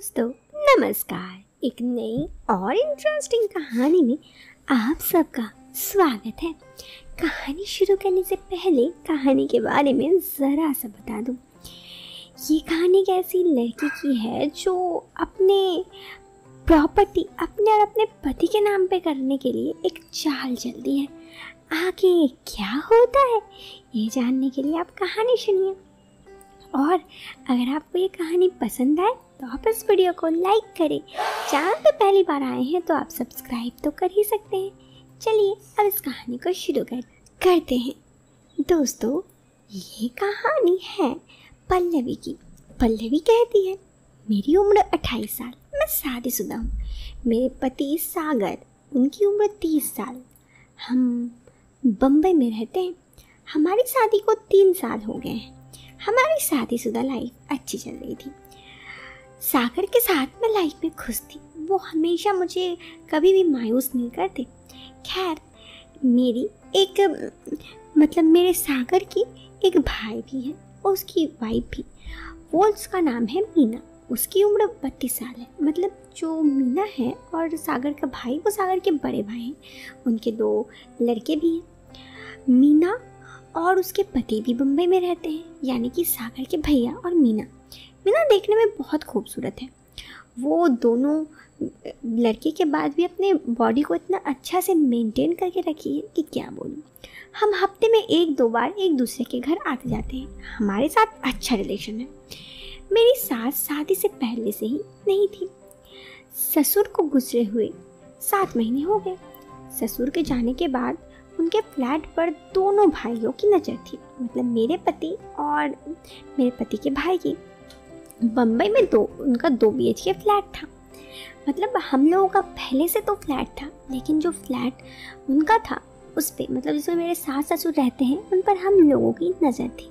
दोस्तों नमस्कार। एक नई और इंटरेस्टिंग कहानी में आप सबका स्वागत है। कहानी शुरू करने से पहले कहानी के बारे में ज़रा सा बता दूं। ये कहानी एक ऐसी लड़की की है जो अपने प्रॉपर्टी अपने और अपने पति के नाम पे करने के लिए एक चाल चलती है। आगे क्या होता है ये जानने के लिए आप कहानी सुनिए। और अगर आपको ये कहानी पसंद आए तो आप इस वीडियो को लाइक करें। चैनल पे पहली बार आए हैं तो आप सब्सक्राइब तो कर ही सकते हैं। चलिए अब इस कहानी को शुरू करते हैं। दोस्तों ये कहानी है पल्लवी की। पल्लवी कहती है, मेरी उम्र 28 साल, मैं शादीशुदा हूँ। मेरे पति सागर, उनकी उम्र 30 साल। हम बम्बई में रहते हैं। हमारी शादी को 3 साल हो गए हैं। हमारी शादीशुदा लाइफ अच्छी चल रही थी। सागर के साथ मैं लाइफ में खुश थी। वो हमेशा मुझे कभी भी मायूस नहीं करते। खैर मेरे सागर की एक भाई भी है और उसकी वाइफ भी। उसका नाम है मीना। उसकी उम्र 32 साल है। मतलब जो मीना है और सागर का भाई, वो सागर के बड़े भाई हैं। उनके 2 लड़के भी हैं। मीना और उसके पति भी मुंबई में रहते हैं, यानी कि सागर के भैया और मीना। मीना देखने में बहुत खूबसूरत है। वो दोनों लड़के के बाद भी अपने बॉडी को इतना अच्छा से मेंटेन करके रखी है कि क्या बोलूँ। हम हफ्ते में 1-2 बार एक दूसरे के घर आते जाते हैं। हमारे साथ अच्छा रिलेशन है। मेरी सास शादी से पहले से ही नहीं थी। ससुर को गुजरे हुए 7 महीने हो गए। ससुर के जाने के बाद उनके फ्लैट पर दोनों भाइयों की नज़र थी। मतलब मेरे पति और मेरे पति के भाई की। बम्बई में उनका 2 BHK फ्लैट था। मतलब हम लोगों का पहले से तो फ्लैट था, लेकिन जो फ्लैट उनका था उस पे, मतलब जिसमें मेरे सास ससुर रहते हैं, उन पर हम लोगों की नज़र थी।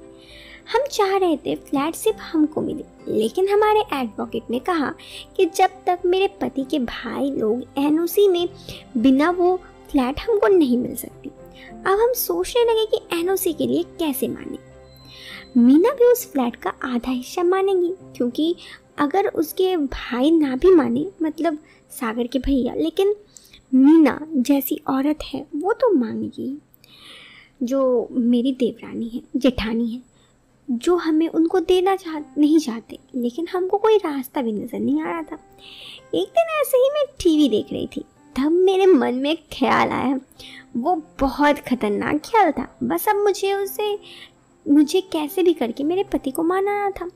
हम चाह रहे थे फ्लैट सिर्फ हमको मिले, लेकिन हमारे एडवोकेट ने कहा कि जब तक मेरे पति के भाई लोग NOC में बिना वो फ्लैट हमको नहीं मिल सकती। अब हम सोचने लगे कि NOC के लिए कैसे माने। मीना भी उस फ्लैट का आधा हिस्सा मानेंगी, क्योंकि अगर उसके भाई ना भी माने, मतलब सागर के भैया, लेकिन मीना जैसी औरत है वो तो मांगेगी। जो मेरी देवरानी है, जेठानी है, जो हमें उनको देना नहीं चाहते, लेकिन हमको कोई रास्ता भी नज़र नहीं आ रहा था। एक दिन ऐसे ही मैं TV देख रही थी, तब मेरे मन में एक ख्याल आया। वो बहुत खतरनाक ख्याल था। बस अब मुझे कैसे भी करके मेरे पति को मानाना था।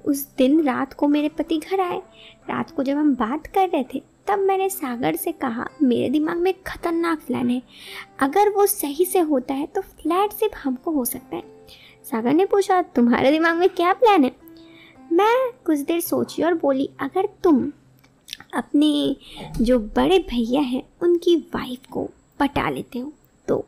उस दिन रात को मेरे पति घर आए। रात को जब हम बात कर रहे थे, तब मैंने सागर से कहा, मेरे दिमाग में एक खतरनाक प्लान है। अगर वो सही से होता है तो फ्लैट सिर्फ हमको हो सकता है। सागर ने पूछा, तुम्हारे दिमाग में क्या प्लान है? मैं कुछ देर सोची और बोली, अगर तुम अपने जो बड़े भैया हैं उनकी वाइफ को पटा लेते हो तो।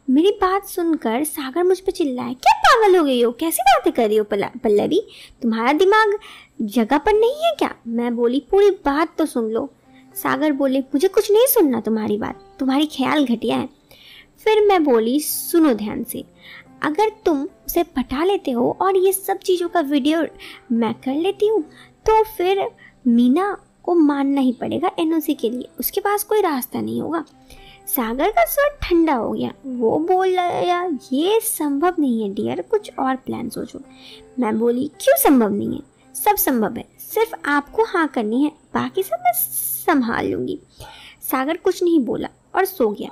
मेरी बात सुनकर सागर मुझ पे चिल्लाए, क्या पागल हो गई हो, कैसी बातें कर रही हो पल्लवी, तुम्हारा दिमाग जगह पर नहीं है क्या? मैं बोली, पूरी बात तो सुन लो। सागर बोले, मुझे कुछ नहीं सुनना तुम्हारी बात, तुम्हारी ख्याल घटिया है। फिर मैं बोली, सुनो ध्यान से, अगर तुम उसे पटा लेते हो और ये सब चीज़ों का वीडियो मैं कर लेती हूँ, तो फिर मीना को मानना ही पड़ेगा NOC के लिए। उसके पास कोई रास्ता नहीं होगा। सागर का स्वर ठंडा हो गया। वो बोल रहा, ये संभव नहीं है डियर, कुछ और प्लान सोचो। मैं बोली, क्यों संभव नहीं है? सब संभव है, सिर्फ आपको हाँ करनी है, बाकी सब मैं संभाल लूँगी। सागर कुछ नहीं बोला और सो गया,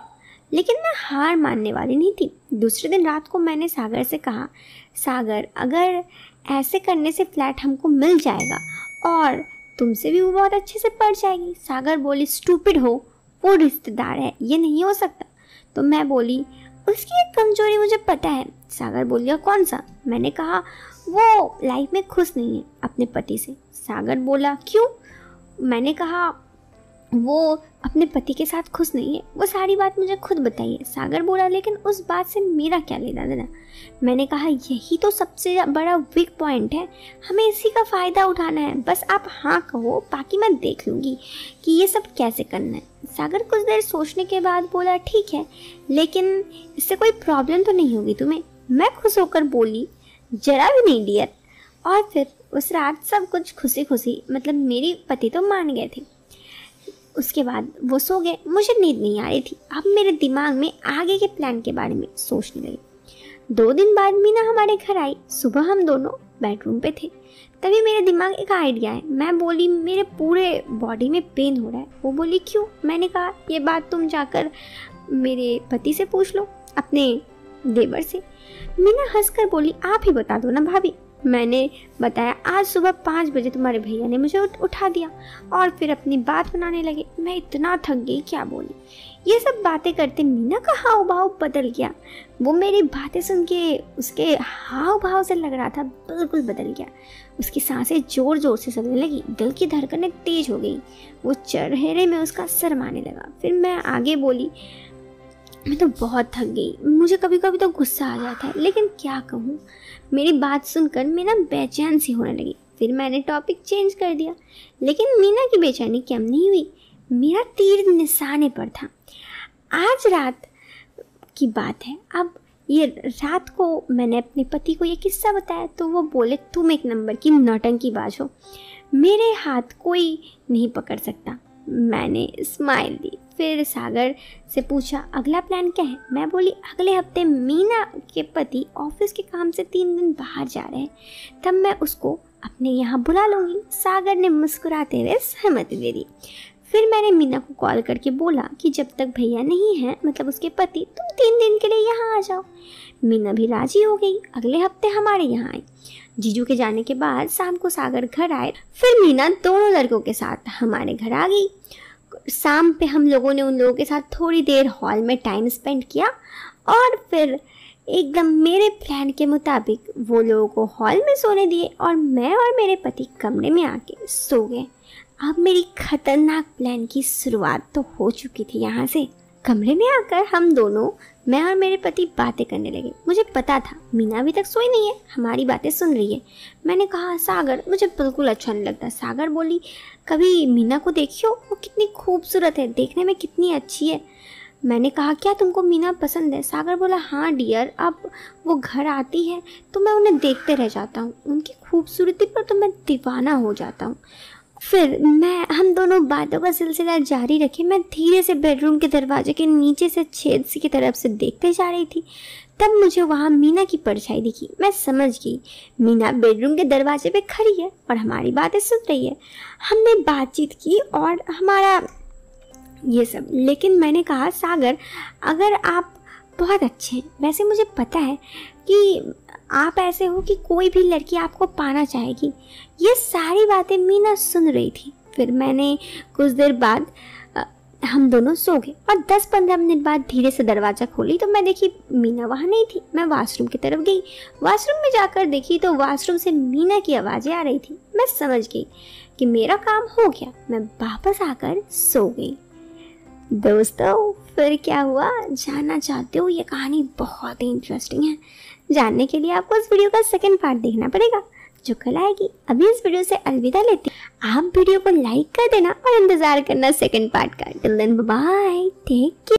लेकिन मैं हार मानने वाली नहीं थी। दूसरे दिन रात को मैंने सागर से कहा, सागर अगर ऐसे करने से फ्लैट हमको मिल जाएगा और तुमसे भी वो बहुत अच्छे से पड़ जाएगी। सागर बोली, स्टूपिड हो, वो रिश्तेदार है, ये नहीं हो सकता। तो मैं बोली, उसकी एक कमजोरी मुझे पता है। सागर बोलिया, कौन सा? मैंने कहा, वो लाइफ में खुश नहीं है अपने पति से। सागर बोला, क्यों? मैंने कहा, वो अपने पति के साथ खुश नहीं है। वो सारी बात मुझे खुद बताइए। सागर बोला, लेकिन उस बात से मेरा क्या लेना देना? मैंने कहा, यही तो सबसे बड़ा वीक पॉइंट है, हमें इसी का फ़ायदा उठाना है। बस आप हाँ कहो, बाकी मैं देख लूँगी कि ये सब कैसे करना है। सागर कुछ देर सोचने के बाद बोला, ठीक है, लेकिन इससे कोई प्रॉब्लम तो नहीं होगी तुम्हें? मैं खुश होकर बोली, जरा भी नहीं डियर। और फिर उस रात सब कुछ खुशी खुशी, मतलब मेरे पति तो मान गए थे। उसके बाद वो सो गए। मुझे नींद नहीं आ रही थी। अब मेरे दिमाग में आगे के प्लान के बारे में सोचने लगी। 2 दिन बाद मीना हमारे घर आई। सुबह हम दोनों बेडरूम पे थे। तभी मेरे दिमाग एक आइडिया है। मैं बोली मेरे पूरे बॉडी में पेन हो रहा है। वो बोली क्यों? मैंने कहा ये बात तुम जाकर मेरे पति से पूछ लो, अपने देवर से। मीना हंसकर बोली आप ही बता दो ना भाभी। मैंने बताया आज सुबह 5 बजे तुम्हारे भैया ने मुझे उठा दिया और फिर अपनी बात बनाने लगे। मैं इतना थक गई क्या बोली। ये सब बातें करते मीना का हाव भाव बदल गया। वो मेरी बातें सुन के उसके हाव भाव से लग रहा था बिल्कुल बदल गया। उसकी सांसें जोर जोर से चलने लगी, दिल की धड़कनें तेज हो गई। वो चेहरे में उसका शर्माने लगा। फिर मैं आगे बोली मैं तो बहुत थक गई, मुझे कभी कभी तो गुस्सा आ जाता है, लेकिन क्या कहूँ। मेरी बात सुनकर मीना बेचैन सी होने लगी। फिर मैंने टॉपिक चेंज कर दिया, लेकिन मीना की बेचैनी कम नहीं हुई। मेरा तीर निशाने पर था। आज रात की बात है। अब ये रात को मैंने अपने पति को ये किस्सा बताया तो वो बोले तुम एक नंबर की नौटंकीबाज हो, मेरे हाथ कोई नहीं पकड़ सकता। मैंने स्माइल दी। फिर सागर से पूछा अगला प्लान क्या है। मैं बोली अगले हफ्ते मीना के पति ऑफिस के काम से 3 दिन बाहर जा रहे हैं, तब मैं उसको अपने यहाँ बुला लूँगी। सागर ने मुस्कुराते हुए सहमति दे दी। फिर मैंने मीना को कॉल करके बोला कि जब तक भैया नहीं हैं, मतलब उसके पति, तुम 3 दिन के लिए यहाँ आ जाओ। मीना भी राजी हो गई। अगले हफ्ते हमारे यहाँ आई। जीजू के जाने के बाद शाम को सागर घर आए। फिर मीना दोनों लड़कों के साथ हमारे घर आ गई। शाम पे हम लोगों ने उन लोगों के साथ थोड़ी देर हॉल में टाइम स्पेंड किया और फिर एकदम मेरे प्लान के मुताबिक वो लोगों को हॉल में सोने दिए और मैं और मेरे पति कमरे में आके सो गए। अब मेरी खतरनाक प्लान की शुरुआत तो हो चुकी थी। यहाँ से कमरे में आकर हम दोनों, मैं और मेरे पति, बातें करने लगे। मुझे पता था मीना अभी तक सोई नहीं है, हमारी बातें सुन रही है। मैंने कहा सागर मुझे बिल्कुल अच्छा नहीं लगता। सागर बोली कभी मीना को देखियो, वो कितनी खूबसूरत है, देखने में कितनी अच्छी है। मैंने कहा क्या तुमको मीना पसंद है? सागर बोला हाँ डियर, अब वो घर आती है तो मैं उन्हें देखते रह जाता हूँ, उनकी खूबसूरती पर तो मैं दीवाना हो जाता हूँ। फिर हम दोनों बातों का सिलसिला जारी रखे। मैं धीरे से बेडरूम के दरवाजे के नीचे से छेद की तरफ से देखते जा रही थी। तब मुझे वहाँ मीना की परछाई दिखी। मैं समझ गई मीना बेडरूम के दरवाजे पे खड़ी है और हमारी बातें सुन रही है। हमने बातचीत की और हमारा ये सब, लेकिन मैंने कहा सागर अगर आप बहुत अच्छे हैं, वैसे मुझे पता है कि आप ऐसे हो कि कोई भी लड़की आपको पाना चाहेगी। ये सारी बातें मीना सुन रही थी। फिर मैंने कुछ देर बाद हम दोनों सो गए और 10-15 मिनट बाद धीरे से दरवाज़ा खोली तो मैं देखी मीना वहाँ नहीं थी। मैं वॉशरूम की तरफ गई। वॉशरूम में जाकर देखी तो वॉशरूम से मीना की आवाज़ें आ रही थी। मैं समझ गई कि मेरा काम हो गया। मैं वापस आकर सो गई। दोस्तों फिर क्या हुआ जानना चाहते हो? ये कहानी बहुत ही इंटरेस्टिंग है। जानने के लिए आपको इस वीडियो का सेकंड पार्ट देखना पड़ेगा जो कल आएगी। अभी इस वीडियो से अलविदा लेते हैं। आप वीडियो को लाइक कर देना और इंतजार करना सेकंड पार्ट का। Till then bye, take care.